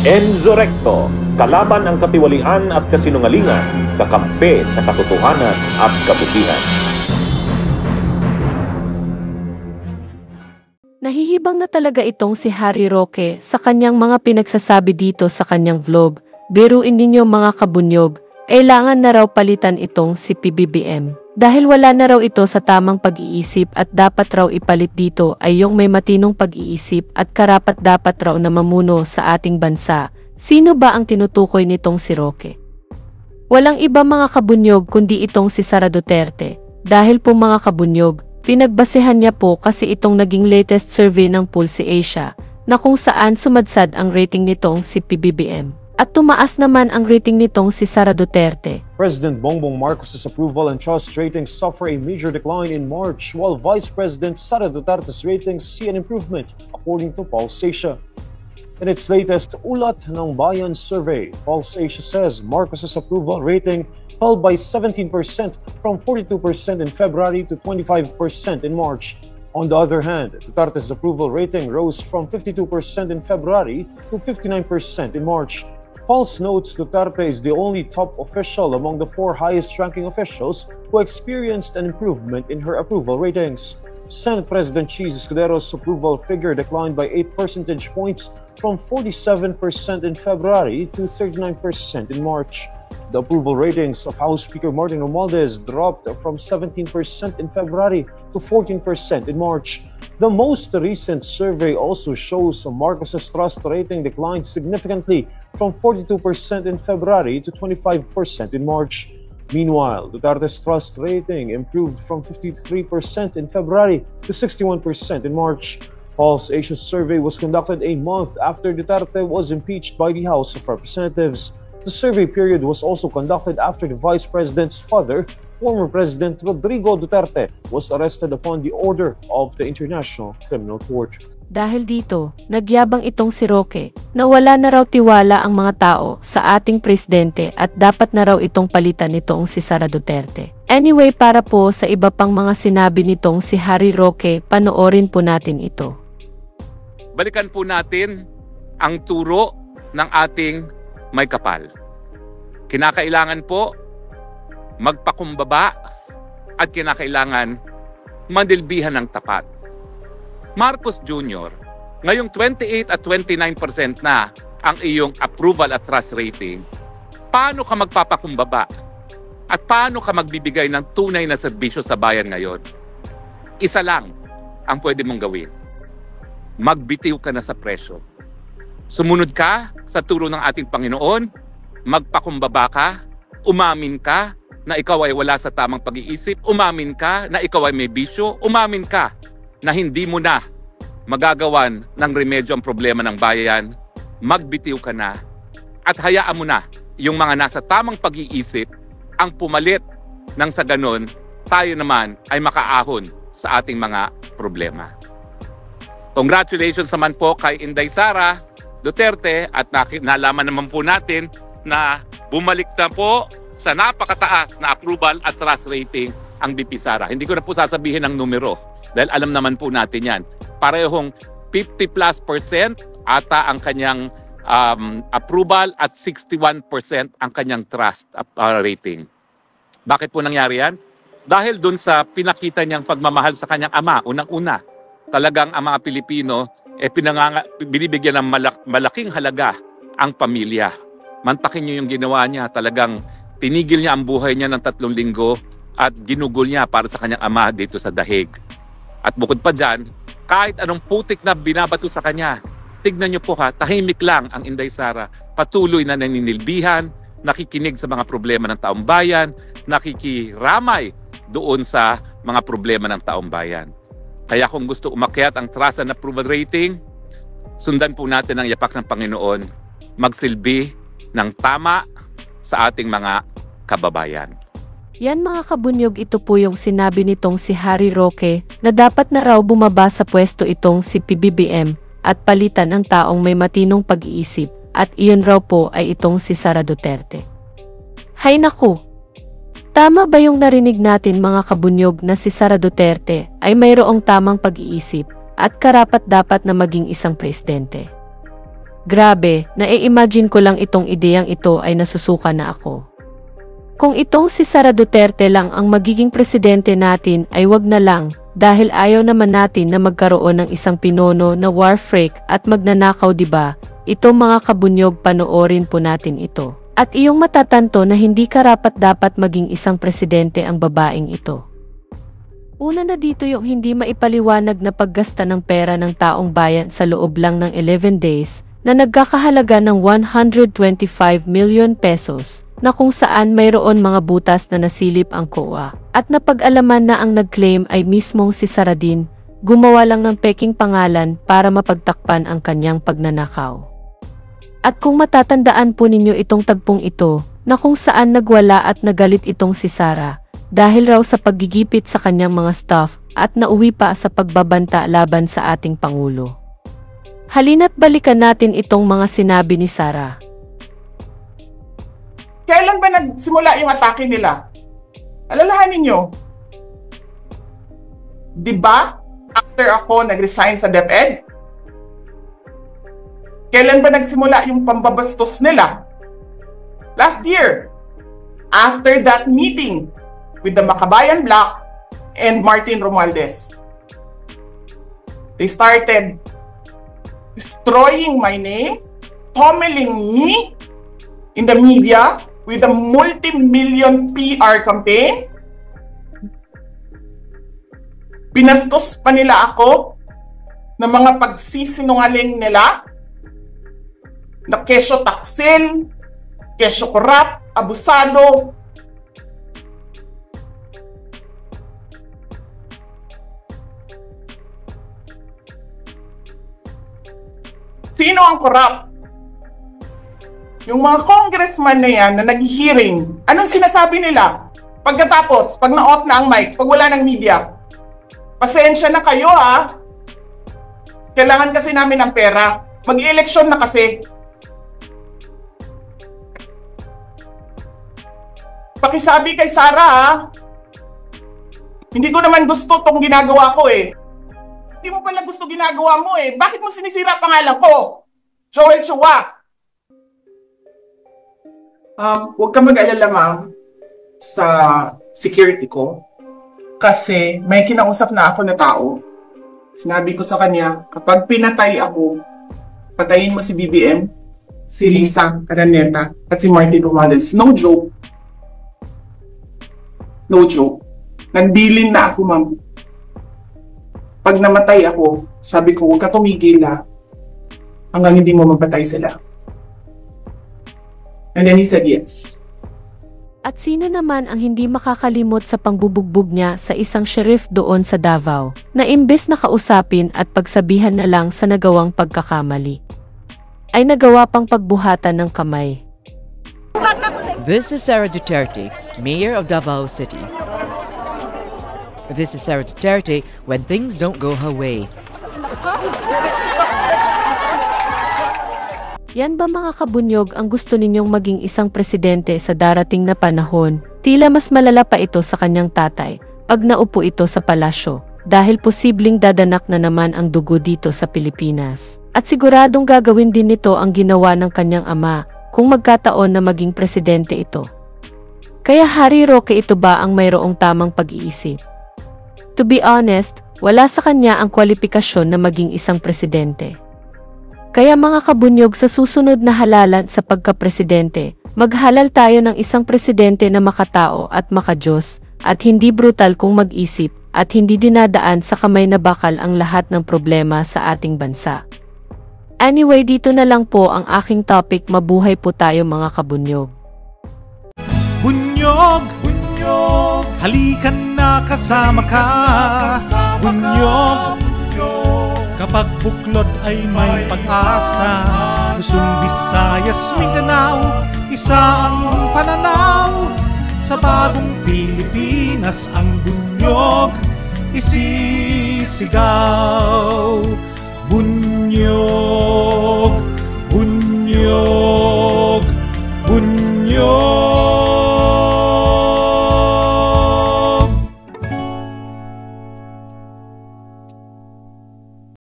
Enzo Recto, kalaban ang katiwalian at kasinungalingan, kakampi sa katotohanan at kabutihan. Nahihibang na talaga itong si Harry Roque sa kanyang mga pinagsasabi dito sa kanyang vlog. Biruin ninyo mga kabunyog, kailangan na raw palitan itong si PBBM. Dahil wala na raw ito sa tamang pag-iisip at dapat raw ipalit dito ay yung may matinong pag-iisip at karapat-dapat raw na mamuno sa ating bansa. Sino ba ang tinutukoy nitong si Roque? Walang iba mga kabunyog kundi itong si Sara Duterte. Dahil po mga kabunyog, pinagbasehan niya po kasi itong naging latest survey ng Pulse Asia na kung saan sumadsad ang rating nitong si PBBM. At tumaas naman ang rating nitong si Sara Duterte. President Bongbong Marcos's approval and trust ratings suffer a major decline in March, while Vice President Sara Duterte's ratings see an improvement, according to Pulse Asia. In its latest Ulat ng Bayan survey, Pulse Asia says Marcos's approval rating fell by 17% from 42% in February to 25% in March. On the other hand, Duterte's approval rating rose from 52% in February to 59% in March. Pulse notes Duterte is the only top official among the 4 highest-ranking officials who experienced an improvement in her approval ratings. Senate President Cheese Escudero's approval figure declined by 8 percentage points from 47% in February to 39% in March. The approval ratings of House Speaker Martin Romualdez dropped from 17% in February to 14% in March. The most recent survey also shows Marcos's trust rating declined significantly from 42% in February to 25% in March. Meanwhile, Duterte's trust rating improved from 53% in February to 61% in March. Pulse Asia's survey was conducted a month after Duterte was impeached by the House of Representatives. The survey period was also conducted after the Vice President's father, former President Rodrigo Duterte, was arrested upon the order of the International Criminal Court. Dahil dito, nagyabang itong si Roque na wala na raw tiwala ang mga tao sa ating presidente at dapat na raw itong palitan nitong si Sara Duterte. Anyway, para po sa iba pang mga sinabi nitong si Harry Roque, panoorin po natin ito. Balikan po natin ang turo ng ating may kapal. Kinakailangan po magpakumbaba at kinakailangan mandilbihan ng tapat. Marcos Jr., ngayong 28 at 29% na ang iyong approval at trust rating, paano ka magpapakumbaba? At paano ka magbibigay ng tunay na serbisyo sa bayan ngayon? Isa lang ang pwede mong gawin. Magbitiw ka na sa presyo. Sumunod ka sa turo ng ating Panginoon, magpakumbaba ka, umamin ka na ikaw ay wala sa tamang pag-iisip, umamin ka na ikaw ay may bisyo, umamin ka na hindi mo na magagawan ng remedyo ang problema ng bayan, magbitiw ka na at hayaan mo na yung mga nasa tamang pag-iisip ang pumalit nang sa ganon tayo naman ay makaahon sa ating mga problema. Congratulations naman po kay Inday Sara Duterte at nalaman naman po natin na bumalik na po sa napakataas na approval at trust rating ang VP Sara. Hindi ko na po sasabihin ang numero dahil alam naman po natin yan. Parehong 50+% ata ang kanyang approval at 61% ang kanyang trust rating. Bakit po nangyari yan? Dahil dun sa pinakita niyang pagmamahal sa kanyang ama, unang-una, talagang ang mga Pilipino binibigyan ng malaking halaga ang pamilya. Mantakin niyo yung ginawa niya, talagang tinigil niya ang buhay niya ng 3 linggo at ginugol niya para sa kanyang ama dito sa dahig. At bukod pa dyan, kahit anong putik na binabato sa kanya, tignan niyo po ha, tahimik lang ang Inday Sara. Patuloy na naninilbihan, nakikinig sa mga problema ng taong bayan, nakikiramay doon sa mga problema ng taong bayan. Kaya kung gusto umakyat ang trust and approval rating, sundan po natin ang yapak ng Panginoon, magsilbi ng tama sa ating mga kababayan. Yan mga kabunyog, ito po yung sinabi nitong si Harry Roque na dapat na raw bumaba sa pwesto itong si PBBM at palitan ang taong may matinong pag-iisip at iyon raw po ay itong si Sara Duterte. Hay naku! Tama ba yung narinig natin mga kabunyog na si Sara Duterte ay mayroong tamang pag-iisip at karapat-dapat na maging isang presidente? Grabe, nai-imagine ko lang itong ideyang ito ay nasusuka na ako. Kung itong si Sara Duterte lang ang magiging presidente natin ay wag na lang, dahil ayaw naman natin na magkaroon ng isang pinono na war freak at magnanakaw, diba? Ito mga kabunyog, panoorin po natin ito. At iyong matatanto na hindi karapat-dapat maging isang presidente ang babaeng ito. Una na dito yung hindi maipaliwanag na paggasta ng pera ng taong bayan sa loob lang ng 11 days na nagkakahalaga ng 125 million pesos na kung saan mayroon mga butas na nasilip ang COA at napag-alaman na ang nag-claim ay mismong si Sara din, gumawa lang ng peking pangalan para mapagtakpan ang kanyang pagnanakaw. At kung matatandaan po ninyo itong tagpong ito na kung saan nagwala at nagalit itong si Sara dahil raw sa paggigipit sa kanyang mga staff at nauwi pa sa pagbabanta laban sa ating Pangulo. Halina't balikan natin itong mga sinabi ni Sara. Kailan ba nagsimula yung atake nila? Alalahanin nyo. Diba? After ako nag-resign sa DepEd? Kailan ba nagsimula yung pambabastos nila? Last year. After that meeting with the Makabayan Bloc and Martin Romualdez. They started destroying my name, pummeling me in the media with a multi-million PR campaign. Pinastos pa nila ako ng mga pagsisinungaling nila na kesyo taksil, kesyo korap, abusado. Sino ang korap? Yung mga congressman na yan na nag-hearing, anong sinasabi nila? Pagkatapos, pag na-off na ang mic, pag wala ng media, pasensya na kayo ha. Kailangan kasi namin ng pera. Mag-eleksyon na kasi. Pakisabi kay Sara ha. Hindi ko naman gusto tong ginagawa ko eh. Hindi mo pala gusto ginagawa mo eh. Bakit mo sinisira pangalan ko? Joel Chua. Huwag ka mag-alala ma'am sa security ko. Kasi may kinausap na ako na tao. Sinabi ko sa kanya, kapag pinatay ako, patayin mo si BBM, si Lisa Araneta, at si Martin Romualdez. No joke. No joke. Nagbilin na ako ma'am. Pag namatay ako, sabi ko, huwag ka tumigil na hanggang hindi mo mapatay sila. And then he said yes. At sino naman ang hindi makakalimot sa pangbubugbog niya sa isang sheriff doon sa Davao, na imbes na kausapin at pagsabihan na lang sa nagawang pagkakamali, ay nagawa pang pagbuhatan ng kamay. This is Sara Duterte, Mayor of Davao City. This is Sara Duterte when things don't go her way. Yan ba mga kabunyog ang gusto ninyong maging isang presidente sa darating na panahon? Tila mas malala pa ito sa kanyang tatay pag naupo ito sa palasyo dahil posibleng dadanak na naman ang dugo dito sa Pilipinas. At siguradong gagawin din nito ang ginawa ng kanyang ama kung magkataon na maging presidente ito. Kaya Harry Roque, ito ba ang mayroong tamang pag-iisip? To be honest, wala sa kanya ang kwalifikasyon na maging isang presidente. Kaya mga kabunyog, sa susunod na halalan sa pagka-presidente, maghalal tayo ng isang presidente na makatao at makadiyos, at hindi brutal kung mag-isip, at hindi dinadaan sa kamay na bakal ang lahat ng problema sa ating bansa. Anyway, dito na lang po ang aking topic. Mabuhay po tayo mga kabunyog. Bunyog, bunyog, halikan na kasama ka. Bunyog, kapag buklod ay may pag-asa. Luzon, Visayas, Mindanao, isa ang pananaw. Sa bagong Pilipinas ang bunyog isisigaw. Bunyog.